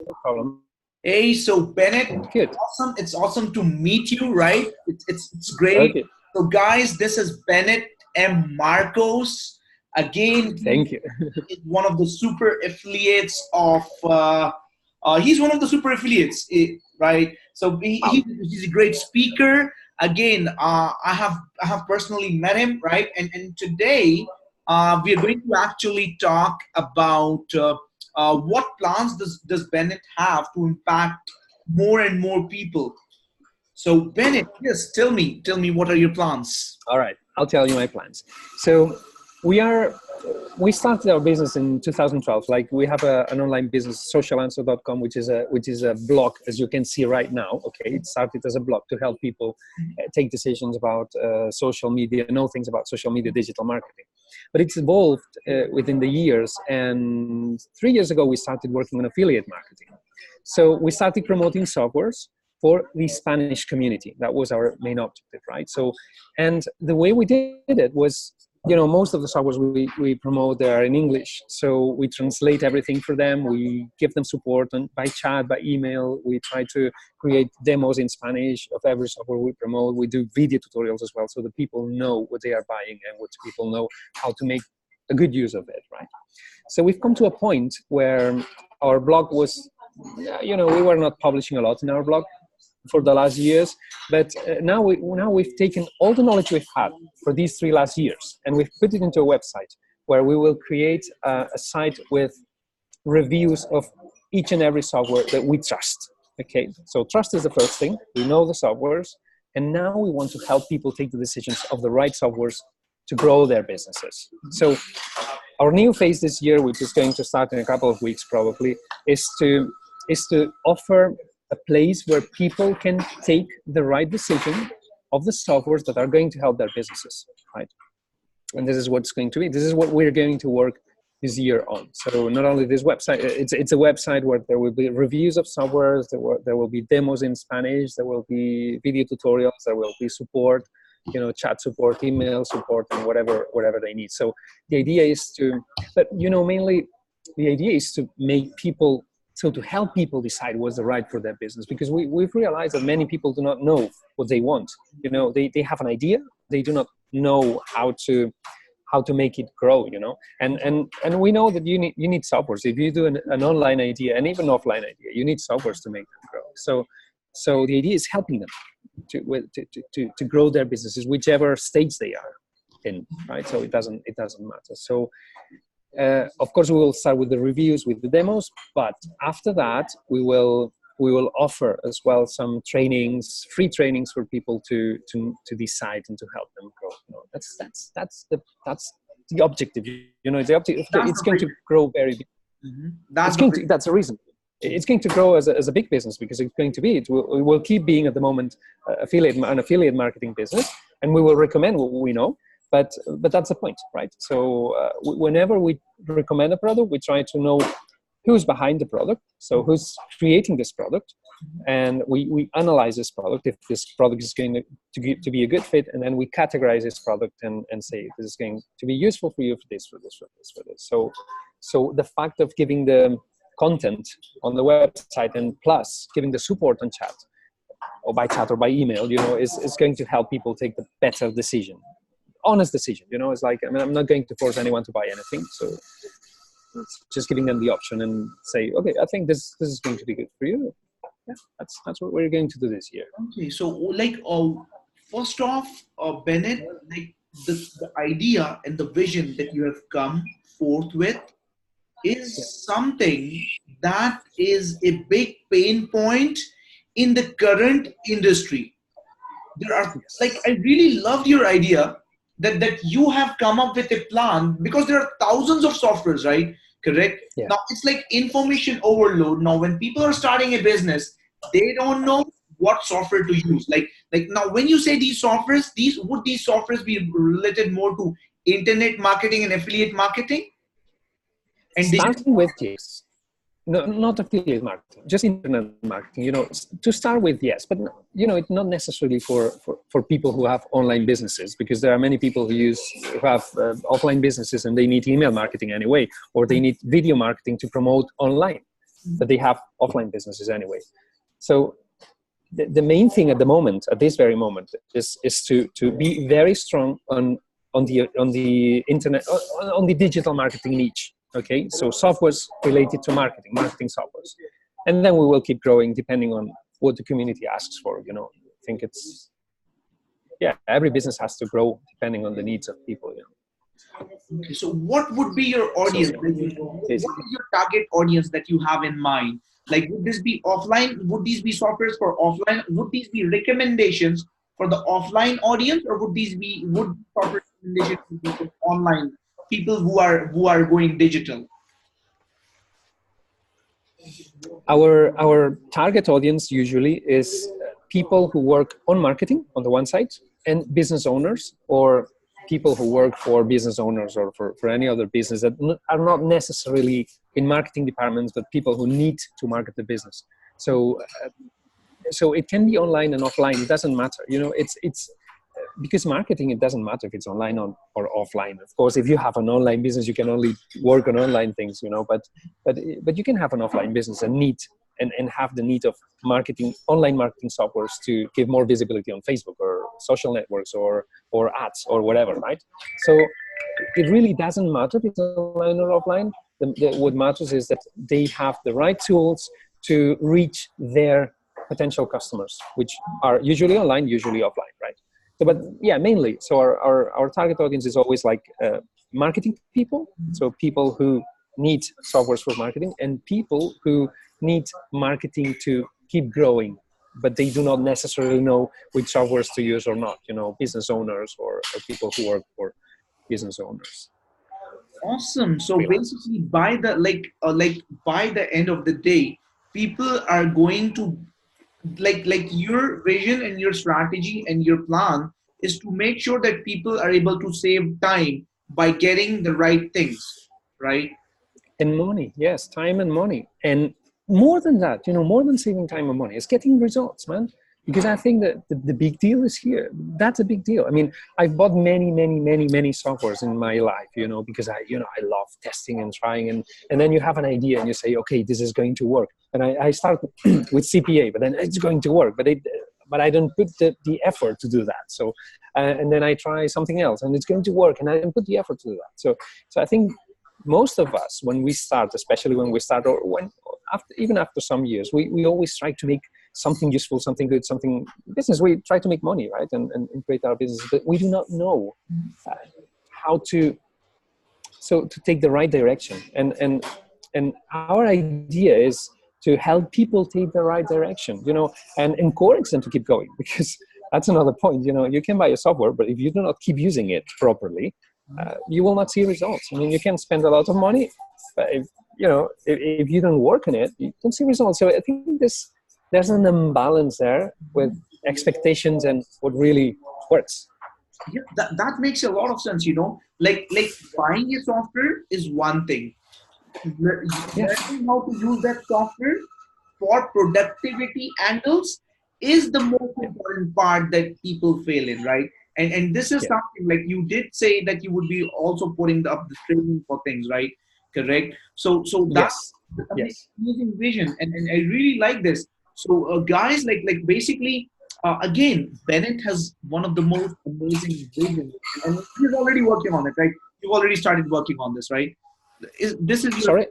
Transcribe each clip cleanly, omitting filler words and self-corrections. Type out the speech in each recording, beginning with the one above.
No problem. Hey, so Bennett, Good. awesome. It's awesome to meet you, right? It's great. Okay. So guys, this is Bennett M. Marcos. Again, Thank you. he's one of the super affiliates of, he's one of the super affiliates, right? So he's a great speaker. Again, I have personally met him, right? And today we are going to actually talk about what plans does Bennett have to impact more and more people. So Bennett, yes, tell me what are your plans? All right, I'll tell you my plans. So we started our business in 2012. Like, we have an online business, socialanswer.com, which is a blog, as you can see right now. Okay, it started as a blog to help people take decisions about social media, know things about social media, digital marketing. But it's evolved within the years, and 3 years ago we started working on affiliate marketing. So we started promoting softwares for the Spanish community. That was our main objective, right? So, and the way we did it was, most of the softwares we promote, they are in English. So we translate everything for them. We give them support by chat, by email. We try to create demos in Spanish of every software we promote. We do video tutorials as well, so that people know what they are buying and what people know how to make a good use of it, right? So we've come to a point where our blog was, we were not publishing a lot in our blog for the last years, but now we've taken all the knowledge we've had for these 3 last years, and we've put it into a website where we will create a site with reviews of each and every software that we trust. Okay, so trust is the first thing. We know the softwares, and now we want to help people take the decisions of the right softwares to grow their businesses. So our new phase this year, which is going to start in a couple of weeks probably, is to offer a place where people can take the right decision of the softwares that are going to help their businesses, right? And this is what's going to be. This is what we're going to work this year on. So not only this website, it's a website where there will be reviews of softwares, there will be demos in Spanish, there will be video tutorials, there will be support, chat support, email support, and whatever they need. So the idea is mainly the idea is to make people, so to help people decide what's right for their business, because we've realized that many people do not know what they want. They have an idea, they do not know how to make it grow, and we know that you need softwares. If you do an online idea and even offline idea, you need softwares to make them grow. So the idea is helping them to grow their businesses, whichever stage they are in, right? So it doesn't matter. So of course, we will start with the reviews, with the demos, but after that, we will offer as well some trainings, free trainings for people to decide and to help them grow. That's the objective. The objective. It's going to grow very big. Mm-hmm. That's the reason. It's going to grow as a big business, because it's going to be. It will keep being at the moment an affiliate marketing business, and we will recommend what we know. But that's the point, right? So whenever we recommend a product, we try to know who's behind the product, so who's creating this product, and we analyze this product, if this product is going to be a good fit, and then we categorize this product and say this is going to be useful for you for this. So the fact of giving the content on the website and plus giving the support on chat or by email, is going to help people take the better decision. Honest decision, it's like, I'm not going to force anyone to buy anything, so it's just giving them the option and say, okay, I think this is going to be good for you. Yeah, that's what we're going to do this year. Okay, so first off, Bennett, the idea and the vision that you have come forth with is something that is a big pain point in the current industry. I really loved your idea that you have come up with a plan, because there are thousands of softwares, right? Correct? Yeah. Now it's like information overload. Now when people are starting a business, they don't know what software to use. Like now when you say these softwares, would these softwares be related more to internet marketing and affiliate marketing? And starting with, yes. No, not affiliate marketing, just internet marketing. To start with, yes, but it's not necessarily for people who have online businesses, because there are many people who have offline businesses and they need email marketing anyway, or they need video marketing to promote online. but they have offline businesses anyway. So the main thing at the moment, at this very moment, is to be very strong on the internet, on the digital marketing niche. Okay, so softwares related to marketing softwares, and then we will keep growing depending on what the community asks for. I think it's, yeah, every business has to grow depending on the needs of people. Okay, so what would be your audience? What is your target audience that you have in mind? Like, would this be offline? Would these be softwares for offline? Would these be recommendations for the offline audience, or would software recommendations be for online people who are going digital? Our target audience usually is people who work on marketing on the one side, and business owners, or people who work for business owners or for any other business that are not necessarily in marketing departments, but people who need to market the business. So it can be online and offline. It doesn't matter. It's because marketing, it doesn't matter if it's online or offline. Of course, if you have an online business, you can only work on online things, but you can have an offline business and have the need of online marketing softwares to give more visibility on Facebook or social networks or ads or whatever, right? So it really doesn't matter if it's online or offline. What matters is that they have the right tools to reach their potential customers, which are usually online, usually offline, right? So, but yeah, mainly. So our target audience is always like marketing people. So people who need softwares for marketing, and people who need marketing to keep growing, but they do not necessarily know which softwares to use or not. Business owners or people who work for business owners. Awesome. So basically, by the end of the day, people are going to like your vision and your strategy and your plan is to make sure that people are able to save time by getting the right things, right? And money, yes, time and money. And more than that, more than saving time and money, is getting results, man. Because I think that the big deal is here. That's a big deal. I mean, I've bought many softwares in my life, because I love testing and trying. And then you have an idea and you say, okay, this is going to work. And I start with CPA, but then it's going to work. But I don't put the effort to do that. So, and then I try something else and it's going to work, and I don't put the effort to do that. So I think most of us, when we start, especially when we start, or even after some years, we always try to make something useful, something good, something business. We try to make money, right, and create our business, but we do not know how to take the right direction. And our idea is to help people take the right direction, and encourage them to keep going, because that's another point. You can buy a software, but if you do not keep using it properly, you will not see results. I mean, you can spend a lot of money, but if you don't work on it, you don't see results. So I think there's an imbalance there with expectations and what really works. Yeah, that makes a lot of sense. Like buying a software is one thing. Learning how to use that software for productivity angles is the most important part that people fail in, right? And this is something, like you did say that you would be also putting up the training for things, right? Correct. So that's amazing vision, and I really like this. So guys, like basically, again, Benet has one of the most amazing visions, and he's already working on it, right? You've already started working on this, right? This is sorry.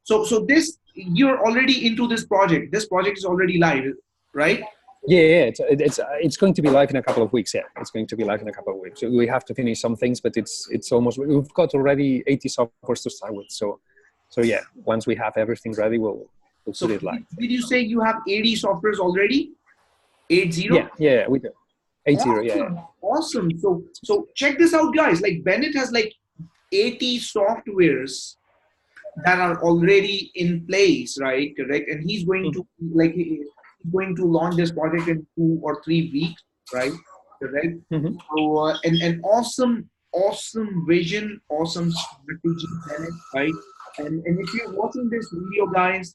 So this, you're already into this project. This project is already live, right? Yeah. It's going to be live in a couple of weeks. Yeah, it's going to be live in a couple of weeks. So we have to finish some things, but it's almost. We've got already 80 softwares to start with. So yeah, once we have everything ready, we'll put it live. Did you say you have 80 softwares already? 80? Yeah, we do. 80, awesome. Yeah. Awesome. So check this out, guys. Like Benet has like 80 softwares that are already in place, right? Correct. And he's going to launch this project in 2 or 3 weeks, right? Correct. So an awesome vision, awesome strategy, Benet, right? And if you're watching this video, guys,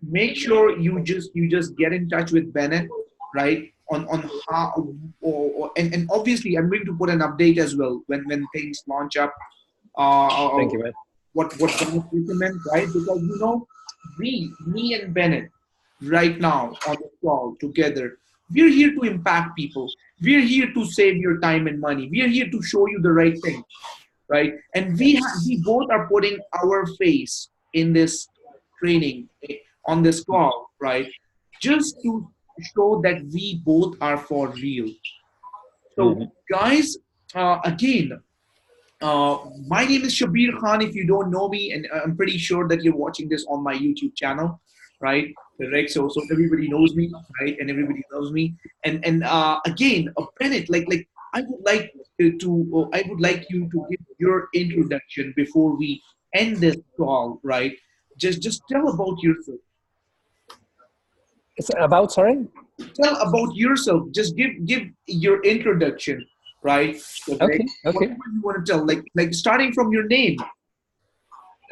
make sure you just get in touch with Benet, right? On how, and obviously I'm going to put an update as well when things launch up. Thank you, man. What Benet recommend, right? Because me and Bennett, right now on the call together, we're here to impact people. We're here to save your time and money. We're here to show you the right thing, right? And we both are putting our face in this training, on this call, right? Just to show that we both are for real. So, guys, again, my name is Shabir Khan. If you don't know me, and I'm pretty sure that you're watching this on my YouTube channel, right? Correct. So everybody knows me, right? And everybody loves me. And again, Bennett, like I would like I would like you to give your introduction before we end this call, right? Just tell about yourself. It's about, sorry? Tell about yourself. Just give your introduction, right? Okay. What you want to tell, like starting from your name.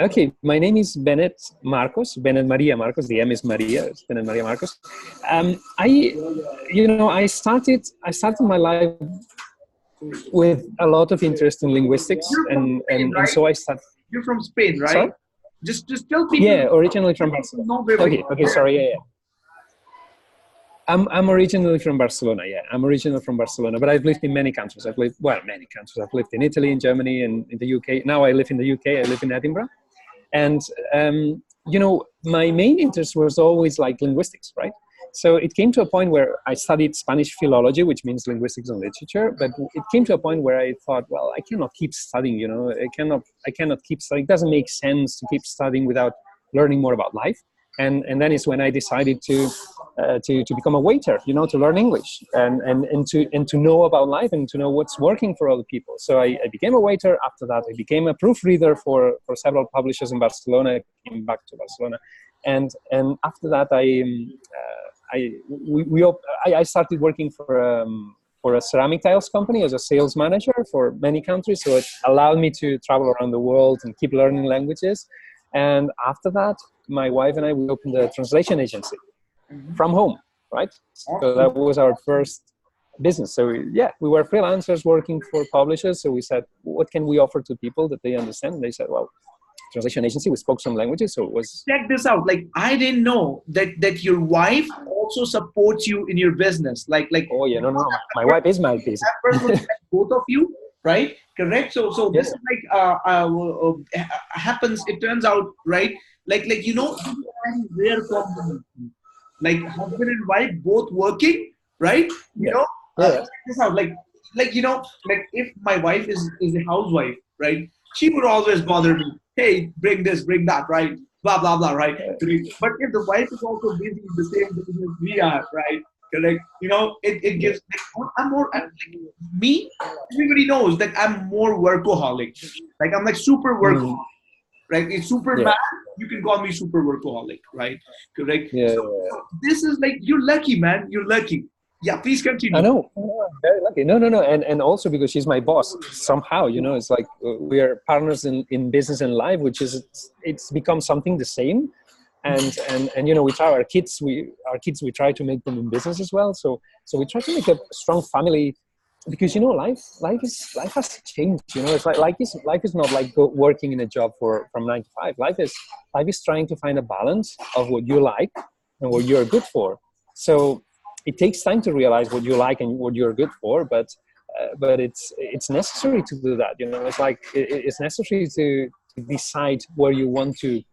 Okay, my name is Benet Marcos, Benet Maria Marcos. The M is Maria, it's Benet Maria Marcos. I started my life with a lot of interest in linguistics, and so I started. You're from Spain, right? Sorry? Just tell people. Yeah, originally from Barcelona. Okay, sorry, yeah. I'm originally from Barcelona. Yeah, I'm originally from Barcelona, but I've lived in many countries. I've lived in Italy, in Germany, and in the UK. Now I live in the UK. I live in Edinburgh, and my main interest was always like linguistics, right? So it came to a point where I studied Spanish philology, which means linguistics and literature. But it came to a point where I thought, well, I cannot keep studying. I cannot keep studying. It doesn't make sense to keep studying without learning more about life. And then it's when I decided to become a waiter, to learn English and to know about life and to know what's working for other people. So I became a waiter. After that, I became a proofreader for several publishers in Barcelona. I came back to Barcelona, and after that, I started working for a ceramic tiles company as a sales manager for many countries. So it allowed me to travel around the world and keep learning languages. And after that, my wife and I, we opened a translation agency from home, right? So that was our first business. So we were freelancers working for publishers. So we said, what can we offer to people that they understand? And they said, well, translation agency, we spoke some languages. So it was... Check this out. Like, I didn't know that your wife also supports you in your business. Like. Oh yeah, no. My wife is my business. Both of you. Right, correct. So this is like happens. It turns out, right? Like rare combination. Like husband and wife both working, right? Check this out. Like if my wife is a housewife, right? She would always bother me. Hey, bring this, bring that, right? Blah blah blah, right? But if the wife is also busy in the same business we are, right? Correct. It gives. I'm more me. Everybody knows that I'm more workaholic. Like I'm like super workaholic. Right? It's super man. You can call me super workaholic. Right? Correct. Yeah. So this is like you're lucky, man. You're lucky. Yeah. Please continue. I know. I'm very lucky. No. And also because she's my boss somehow. It's like we are partners in business and life, which is it's become something the same. And we try our kids. We try to make them in business as well. So we try to make a strong family, because life has changed. It's like life is not like working in a job from 9 to 5. Life is trying to find a balance of what you like and what you're good for. So it takes time to realize what you like and what you're good for, but it's necessary to do that. It's like it's necessary to decide where you want to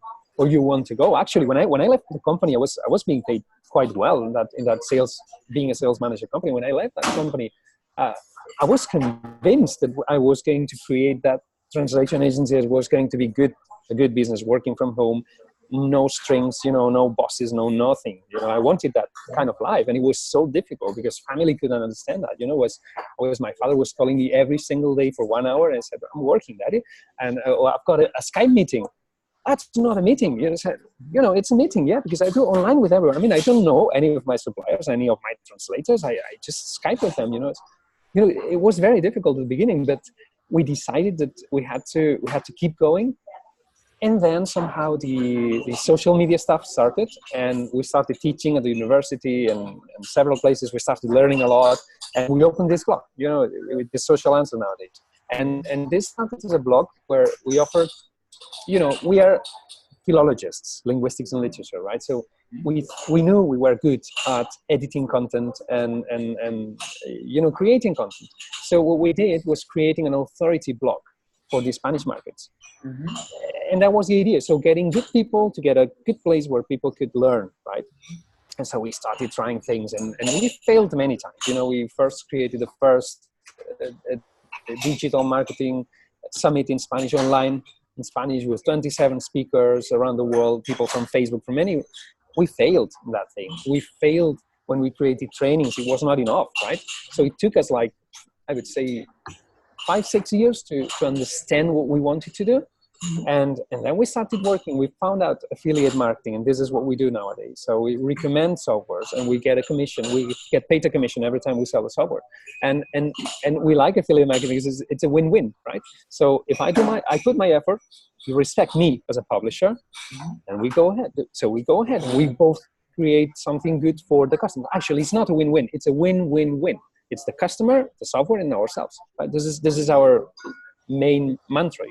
go. Actually, when I left the company, I was being paid quite well in that sales, being a sales manager company. When I left that company, I was convinced that I was going to create that translation agency. It was going to be a good business, working from home, no strings, no bosses, no nothing. I wanted that kind of life, and it was so difficult because family couldn't understand that. My father was calling me every single day for 1 hour, and I said, "I'm working, Daddy, and I've got a Skype meeting." That's not a meeting. It's a meeting, because I do online with everyone. I mean, I don't know any of my suppliers, any of my translators. I just Skype with them. It was very difficult at the beginning, but we decided that we had to keep going. And then somehow the social media stuff started, and we started teaching at the university and several places. We started learning a lot, and we opened this blog, with the social answer nowadays. And this started as a blog where we offered, we are philologists, linguistics and literature, right? So we knew we were good at editing content and creating content. So what we did was creating an authority blog for the Spanish markets. And that was the idea. So getting good people to get a good place where people could learn, right? And so we started trying things, and we failed many times. We first created the first digital marketing summit in Spanish online, in Spanish, with 27 speakers around the world, people from Facebook, from many. We failed in that thing. We failed when we created trainings. It was not enough, right? So it took us, like, I would say 5-6 years to understand what we wanted to do. And then we started working. We found out affiliate marketing, and this is what we do nowadays. So we recommend softwares, and we get a commission. We get paid a commission every time we sell a software. And we like affiliate marketing because it's a win-win, right? So if I put my effort, you respect me as a publisher, and we go ahead. So we go ahead, and we both create something good for the customer. Actually, it's not a win-win. It's a win-win-win. It's the customer, the software, and ourselves. Right? This is our main mantra.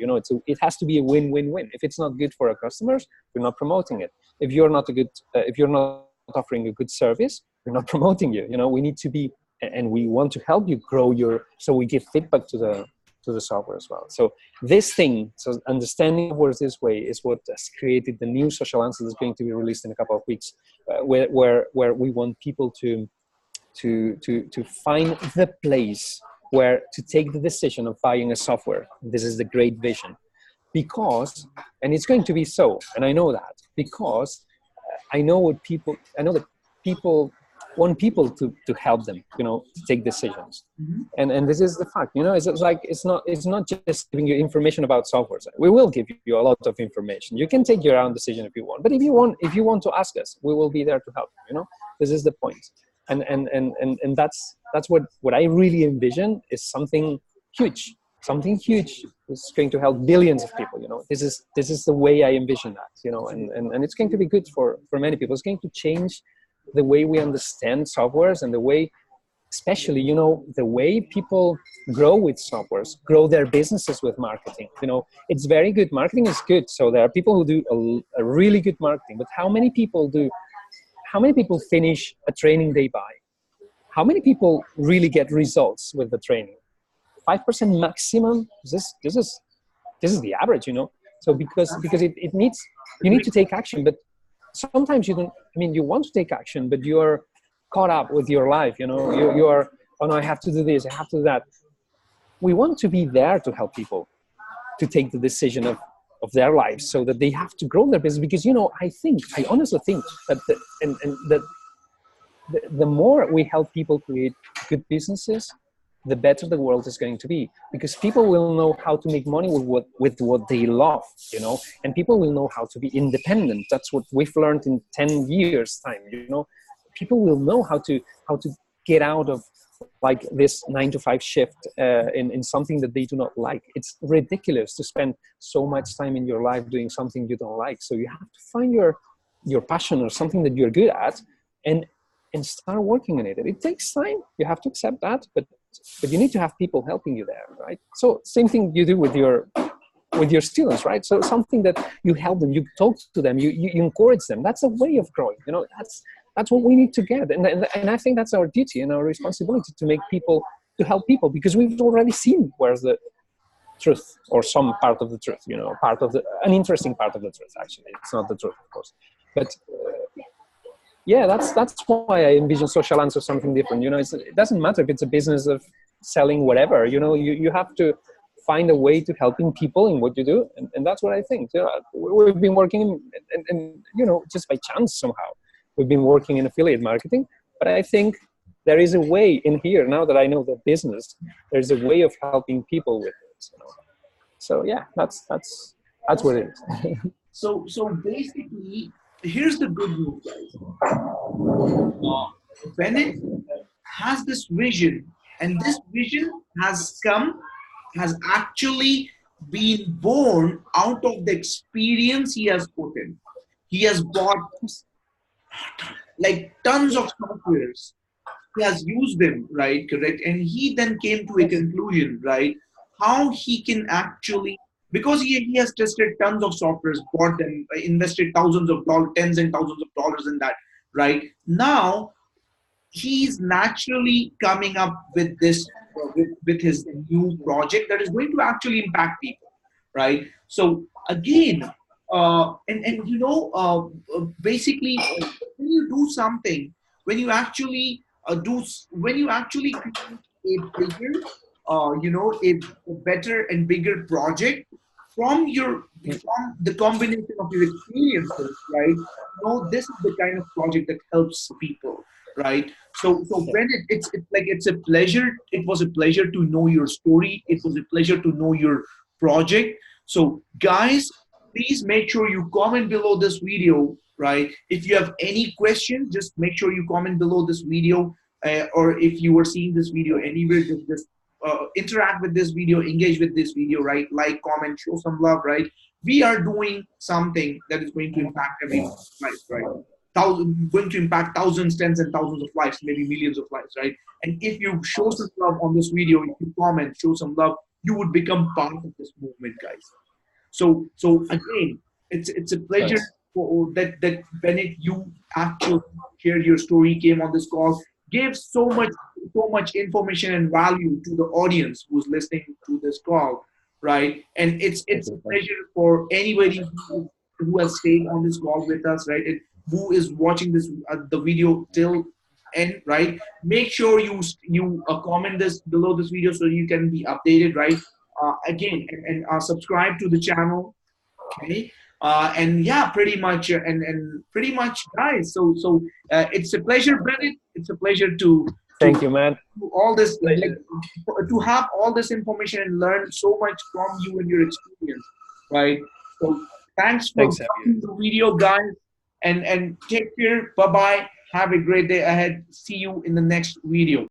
It has to be a win-win-win. If it's not good for our customers, we're not promoting it. If you're not offering a good service, we're not promoting you. We need to be, and we want to help you grow so we give feedback to the software as well. So this thing, so understanding words this way, is what has created the new social answer that's going to be released in a couple of weeks, where we want people to find the place where to take the decision of buying a software. This is the great vision. Because, and it's going to be so, and I know that, because I know that people want people to help them, to take decisions. And this is the fact, it's not just giving you information about software. We will give you a lot of information. You can take your own decision if you want, but if you want to ask us, we will be there to help you. This is the point. And that's what I really envision, is something huge. Something huge is going to help billions of people. This is the way I envision that. And it's going to be good for many people. It's going to change the way we understand softwares, and the way, especially, the way people grow with softwares, grow their businesses with marketing. It's very good. Marketing is good. So there are people who do a really good marketing, but how many people finish a training they buy? How many people really get results with the training? 5% maximum. This is the average, So because it needs, you need to take action, but sometimes you don't. You want to take action, but you are caught up with your life. You are, oh no, I have to do this, I have to do that. We want to be there to help people to take the decision of their lives, so that they have to grow their business. Because I honestly think that the more we help people create good businesses, the better the world is going to be, because people will know how to make money with what they love, and people will know how to be independent. That's what we've learned in 10 years time. People will know how to get out of, like, this 9-to-5 shift in something that they do not like. It's ridiculous to spend so much time in your life doing something you don't like. So you have to find your passion, or something that you're good at, and start working on it. It takes time. You have to accept that, but you need to have people helping you there, right? So same thing you do with your students, right? So something that you help them, you talk to them, you encourage them. That's a way of growing. That's what we need to get. And I think that's our duty and our responsibility, to help people, because we've already seen where's the truth, or some part of the truth, an interesting part of the truth. Actually, it's not the truth, of course, but yeah, that's why I envision social answer something different. It doesn't matter if it's a business of selling whatever. You have to find a way to helping people in what you do, and that's what I think. We've been working and just by chance somehow we've been working in affiliate marketing, but I think there is a way in here, now that I know the business, there's a way of helping people with it. So yeah, that's what it is. So basically, here's the good news, guys. Benet has this vision, and this vision has actually been born out of the experience he has put in. He has bought like tons of softwares. He has used them, right? Correct. And he then came to a conclusion, right? How he can actually because he has tested tons of softwares, bought them, invested thousands of dollars, tens and thousands of dollars in that, right? Now he's naturally coming up with this with his new project that is going to actually impact people, right? So again, and you know, basically, when you do something, when you actually when you actually create a bigger, you know, a better and bigger project from your from the combination of your experiences, right? You know, this is the kind of project that helps people, right? So when it's like it's a pleasure. It was a pleasure to know your story. It was a pleasure to know your project. So guys, please make sure you comment below this video, right? If you have any questions, just make sure you comment below this video, or if you were seeing this video anywhere, just interact with this video, engage with this video, right? Like, comment, show some love, right? We are doing something that is going to impact everyone's life, right? Going to impact thousands, tens and thousands of lives, maybe millions of lives, right? And if you show some love on this video, if you comment, show some love, you would become part of this movement, guys. So again, it's a pleasure for that Bennett, you actually shared your story, came on this call, gave so much information and value to the audience who's listening to this call, right? And it's a pleasure for anybody who has stayed on this call with us, right? Who is watching this the video till end, right? Make sure you comment this below this video so you can be updated, right? Again, and subscribe to the channel, okay? And yeah, pretty much, and pretty much, guys. It's a pleasure, Bennett. It's a pleasure to Thank you, man. do all this, like, to have all this information and learn so much from you and your experience, right? So thanks for watching the video, guys, and take care. Bye bye. Have a great day ahead. See you in the next video.